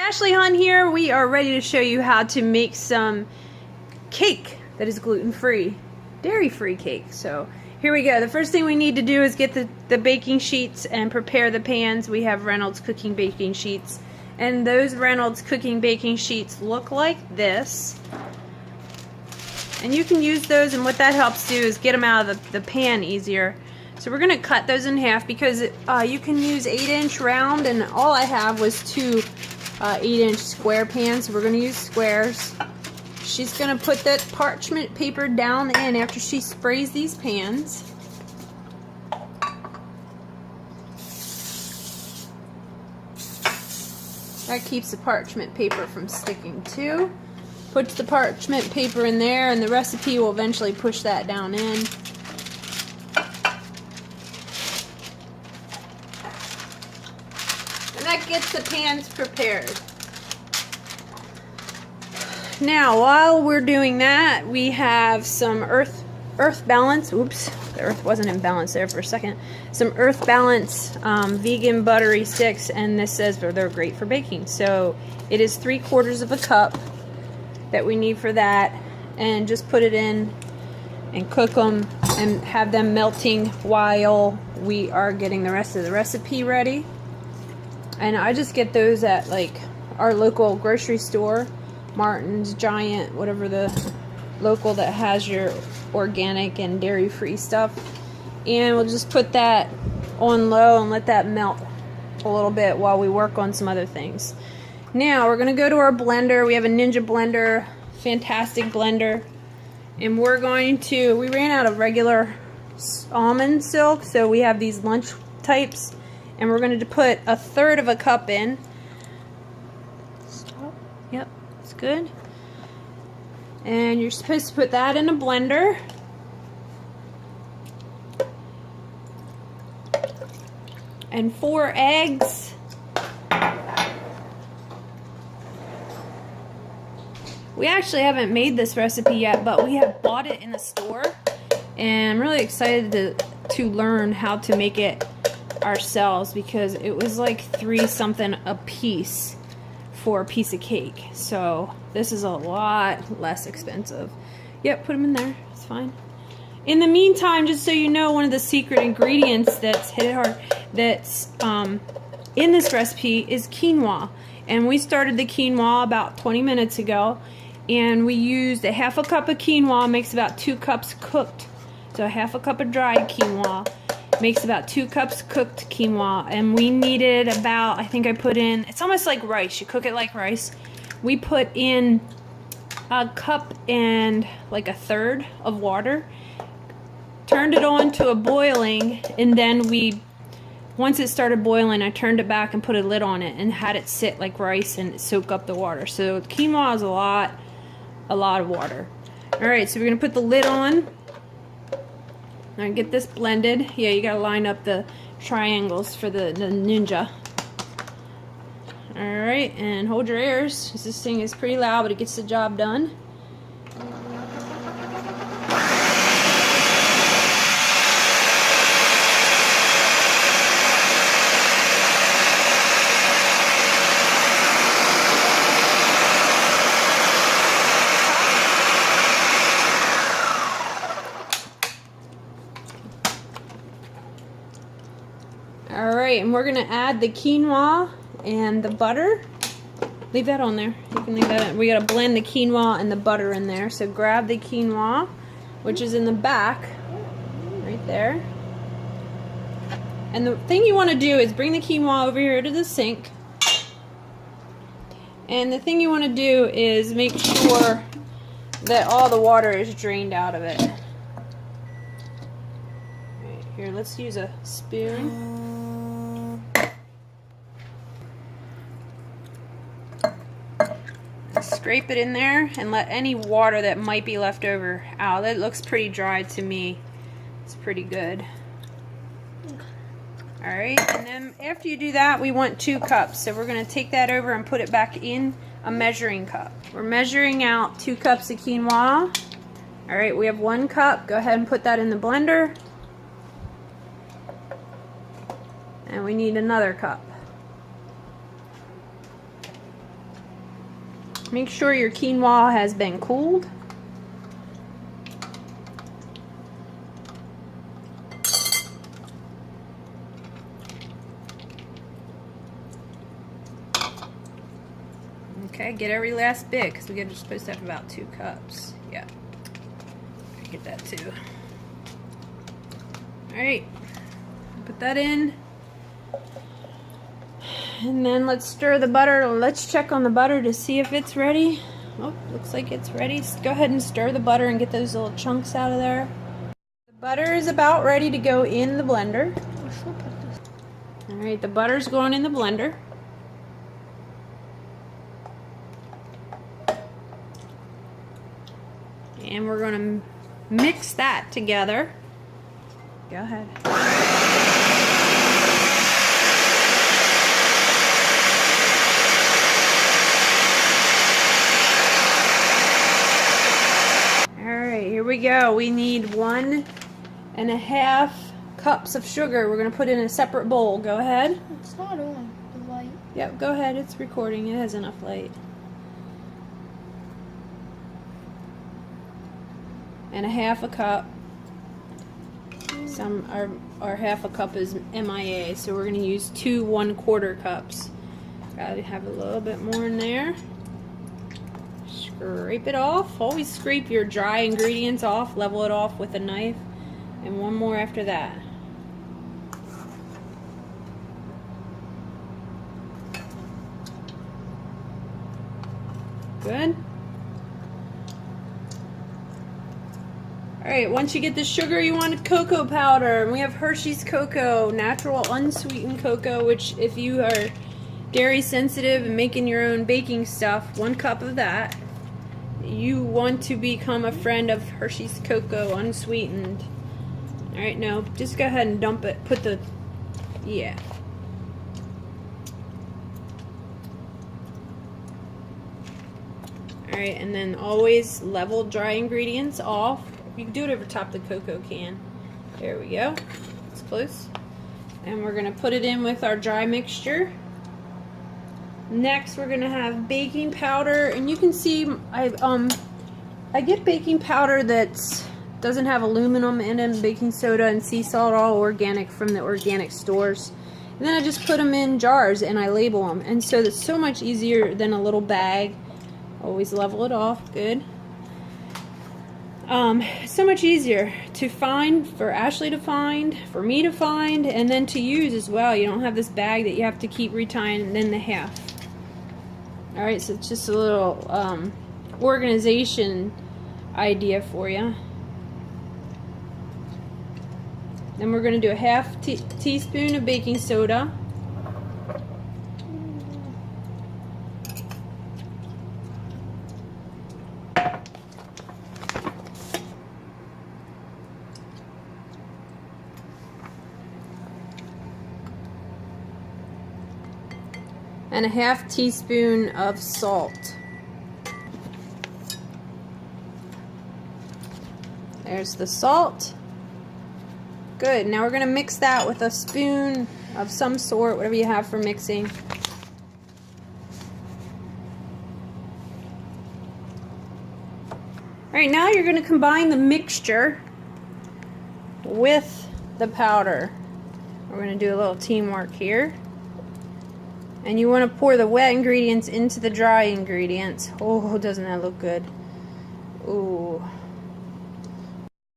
Ashley Hunt here. We are ready to show you how to make some cake that is gluten-free, dairy-free cake. So here we go. The first thing we need to do is get the baking sheets and prepare the pans. We have Reynolds cooking baking sheets, and those Reynolds cooking baking sheets look like this. And you can use those, and what that helps do is get them out of the pan easier. So we're going to cut those in half because you can use 8-inch round, and all I have was two 8-inch square pans, so we're going to use squares. She's going to put that parchment paper down in after she sprays these pans. That keeps the parchment paper from sticking too. Puts the parchment paper in there, and the recipe will eventually push that down in. And that gets the pans prepared. Now, while we're doing that, we have some earth balance. Oops, the earth wasn't in balance there for a second. Some earth balance vegan buttery sticks, and this says they're great for baking. So it is 3/4 of a cup that we need for that, and just put it in and cook them and have them melting while we are getting the rest of the recipe ready. And I just get those at like our local grocery store, Martin's, Giant, whatever the local that has your organic and dairy-free stuff. And we'll just put that on low and let that melt a little bit while we work on some other things. Now we're going to go to our blender. We have a Ninja blender, fantastic blender. And we're going to, we ran out of regular almond silk, so we have these lunch types. And we're going to put 1/3 of a cup in. Stop. Yep, it's good. And you're supposed to put that in a blender. And 4 eggs. We actually haven't made this recipe yet, but we have bought it in the store. And I'm really excited to learn how to make it ourselves, because it was like $3 something a piece for a piece of cake. So this is a lot less expensive. Yep, put them in there. It's fine. In the meantime, just so you know, one of the secret ingredients that's hit it hard, that's in this recipe is quinoa. And we started the quinoa about 20 minutes ago, and we used 1/2 cup of quinoa, makes about 2 cups cooked. So 1/2 cup of dried quinoa makes about 2 cups cooked quinoa, and we needed about, I think I put in, it's almost like rice, you cook it like rice. We put in 1 cup and like 1/3 of water, turned it on to a boiling, and then once it started boiling, I turned it back and put a lid on it and had it sit like rice and soak up the water. So quinoa is a lot of water. Alright, so we're going to put the lid on. Now get this blended. Yeah, you gotta line up the triangles for the Ninja. Alright, and hold your ears, because this thing is pretty loud, but it gets the job done. Alright, and we're going to add the quinoa and the butter. Leave that on there. You can leave that in. We got to blend the quinoa and the butter in there. So grab the quinoa, which is in the back, right there. And the thing you want to do is bring the quinoa over here to the sink. And the thing you want to do is make sure that all the water is drained out of it. Right, here, let's use a spoon. Scrape it in there and let any water that might be left over out. That looks pretty dry to me. It's pretty good. Alright, and then after you do that, we want 2 cups. So we're going to take that over and put it back in a measuring cup. We're measuring out 2 cups of quinoa. Alright, we have 1 cup. Go ahead and put that in the blender. And we need another cup. Make sure your quinoa has been cooled. Okay, get every last bit because we're supposed to have about 2 cups. Yeah, get that too. All right, put that in. And then let's stir the butter. Let's check on the butter to see if it's ready. Oh, looks like it's ready. Go ahead and stir the butter and get those little chunks out of there. The butter is about ready to go in the blender. Alright, the butter's going in the blender. And we're going to mix that together. Go ahead. Here we go. We need 1.5 cups of sugar. We're going to put in a separate bowl. Go ahead. It's not on the light. Yep, go ahead. It's recording. It has enough light. And 1/2 cup. Our 1/2 cup is MIA, so we're going to use 2 1/4 cups. Got to have a little bit more in there. Scrape it off. Always scrape your dry ingredients off. Level it off with a knife. And 1 more after that. Good. Alright, once you get the sugar, you want cocoa powder. And we have Hershey's Cocoa, natural unsweetened cocoa, which if you are dairy sensitive and making your own baking stuff, 1 cup of that. You want to become a friend of Hershey's Cocoa unsweetened. Alright, no, just go ahead and dump it. Put the, yeah. Alright, and then always level dry ingredients off. You can do it over top the cocoa can. There we go. It's close. And we're going to put it in with our dry mixture. Next, we're gonna have baking powder, and you can see I get baking powder that doesn't have aluminum in it, baking soda and sea salt, all organic from the organic stores. And then I just put them in jars and I label them, and so it's so much easier than a little bag. Always level it off. Good. So much easier to find, for Ashley to find, for me to find, and then to use as well. You don't have this bag that you have to keep retying in the half. Alright, so it's just a little organization idea for you. Then we're going to do a 1/2 teaspoon of baking soda. And a 1/2 teaspoon of salt. There's the salt. Good. Now we're going to mix that with a spoon of some sort, whatever you have for mixing. Alright, now you're going to combine the mixture with the powder. We're going to do a little teamwork here. And you want to pour the wet ingredients into the dry ingredients. Oh, doesn't that look good? Ooh.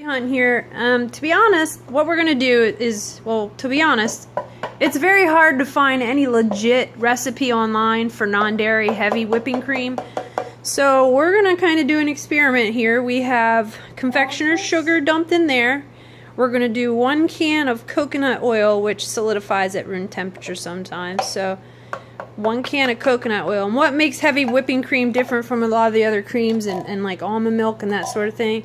Hunt here. To be honest, what we're going to do is, well, to be honest, it's very hard to find any legit recipe online for non-dairy heavy whipping cream. So we're going to kind of do an experiment here. We have confectioner's sugar dumped in there. We're going to do 1 can of coconut oil, which solidifies at room temperature sometimes. So 1 can of coconut oil. And what makes heavy whipping cream different from a lot of the other creams and like almond milk and that sort of thing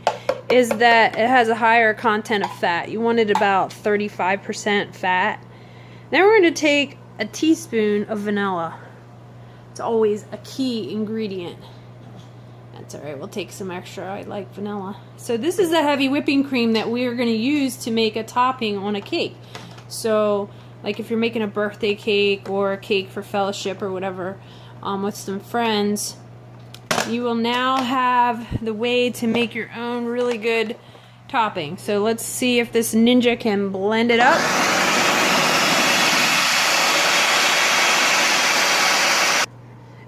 is that it has a higher content of fat. You want it about 35% fat. Then we're going to take a teaspoon of vanilla. It's always a key ingredient. That's alright, we'll take some extra. I like vanilla. So this is the heavy whipping cream that we are going to use to make a topping on a cake. So like if you're making a birthday cake or a cake for fellowship or whatever with some friends, you will now have the way to make your own really good topping. So let's see if this ninja can blend it up.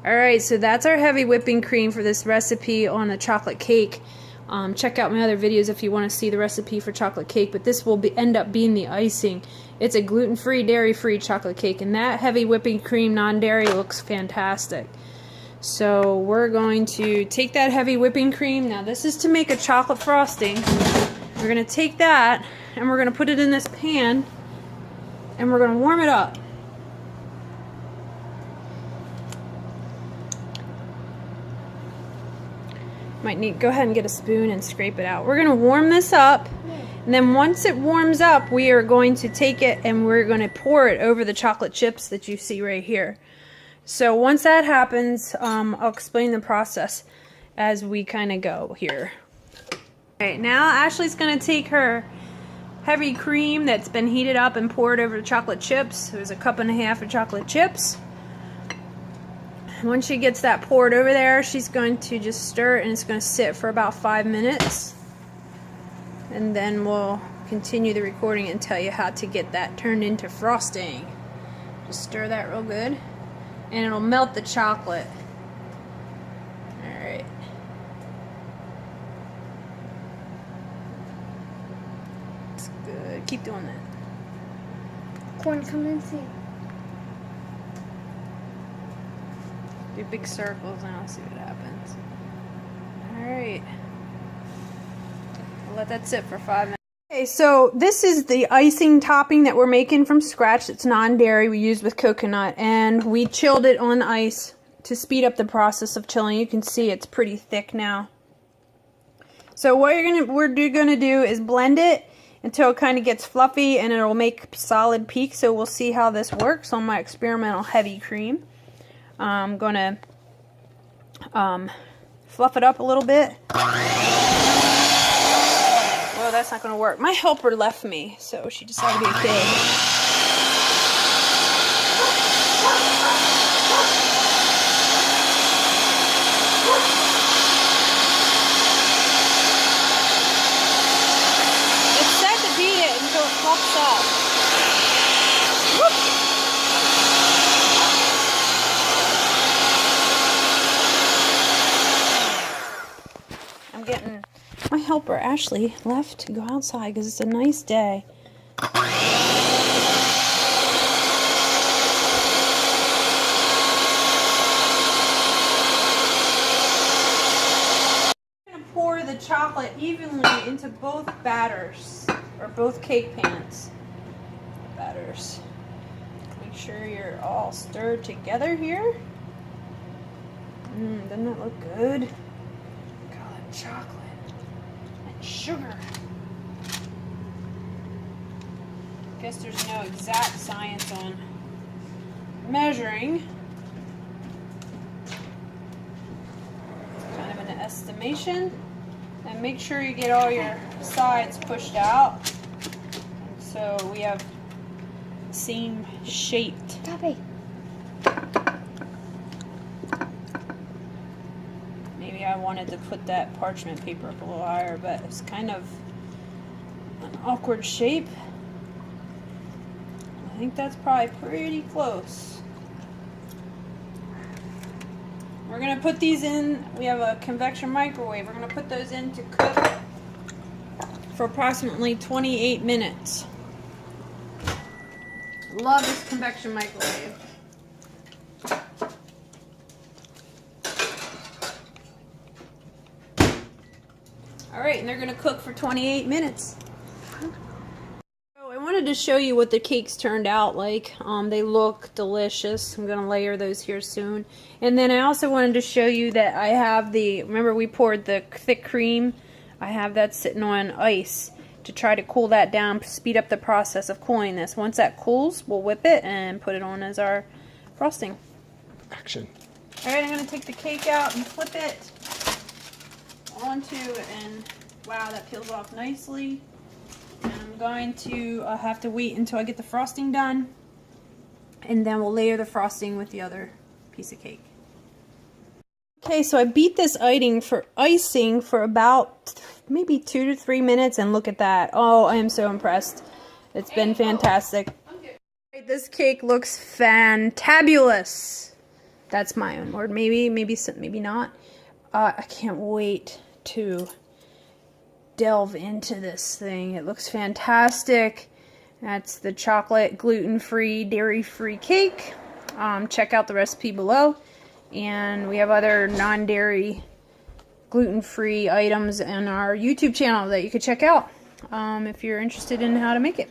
Alright, so that's our heavy whipping cream for this recipe on a chocolate cake. Check out my other videos if you want to see the recipe for chocolate cake, but this will end up being the icing. It's a gluten-free, dairy-free chocolate cake, and that heavy whipping cream, non-dairy, looks fantastic. So we're going to take that heavy whipping cream. Now this is to make a chocolate frosting. We're going to take that, and we're going to put it in this pan, and we're going to warm it up. Might need go ahead and get a spoon and scrape it out. We're going to warm this up, and then once it warms up, we are going to take it and we're going to pour it over the chocolate chips that you see right here. So once that happens, I'll explain the process as we kind of go here. Alright, now Ashley's going to take her heavy cream that's been heated up and poured over the chocolate chips. There's a cup and a half of chocolate chips. Once she gets that poured over there, she's going to just stir it, and it's going to sit for about 5 minutes. And then we'll continue the recording and tell you how to get that turned into frosting. Just stir that real good, and it'll melt the chocolate. Alright. That's good. Keep doing that. Corn, come and see. Do big circles and I'll see what happens. Alright. I'll let that sit for 5 minutes. Okay, so this is the icing topping that we're making from scratch. It's non-dairy. We used with coconut, and we chilled it on ice to speed up the process of chilling. You can see it's pretty thick now. So what we're gonna do is blend it until it kind of gets fluffy, and it'll make solid peaks. So we'll see how this works on my experimental heavy cream. I'm gonna fluff it up a little bit. Well, that's not gonna work. My helper left me, so she decided to be a kid. It's set to beat it until it fluffs up. My helper Ashley left to go outside because it's a nice day. I'm going to pour the chocolate evenly into both batters, or both cake pans. Batters. Make sure you're all stirred together here. Doesn't that look good? Look at all that chocolate. Sugar. Guess there's no exact science on measuring. It's kind of an estimation. And make sure you get all your sides pushed out. And so we have the same shaped. Copy. I wanted to put that parchment paper up a little higher, but it's kind of an awkward shape. I think that's probably pretty close. We're going to put these in. We have a convection microwave. We're going to put those in to cook for approximately 28 minutes. Love this convection microwave. Alright, and they're going to cook for 28 minutes. So I wanted to show you what the cakes turned out like. They look delicious. I'm going to layer those here soon. And then I also wanted to show you that I have remember we poured the thick cream? I have that sitting on ice to try to cool that down, speed up the process of cooling this. Once that cools, we'll whip it and put it on as our frosting. Action. Alright, I'm going to take the cake out and flip it onto, and wow, that peels off nicely. And I'm going to have to wait until I get the frosting done, and then we'll layer the frosting with the other piece of cake. Okay, so I beat this icing for about maybe 2 to 3 minutes, and look at that. Oh, I am so impressed. It's been fantastic. This cake looks fantabulous. That's my own word. Maybe not. I can't wait to delve into this thing. It looks fantastic. That's the chocolate gluten-free, dairy-free cake. Check out the recipe below. And we have other non-dairy, gluten-free items on our YouTube channel that you could check out if you're interested in how to make it.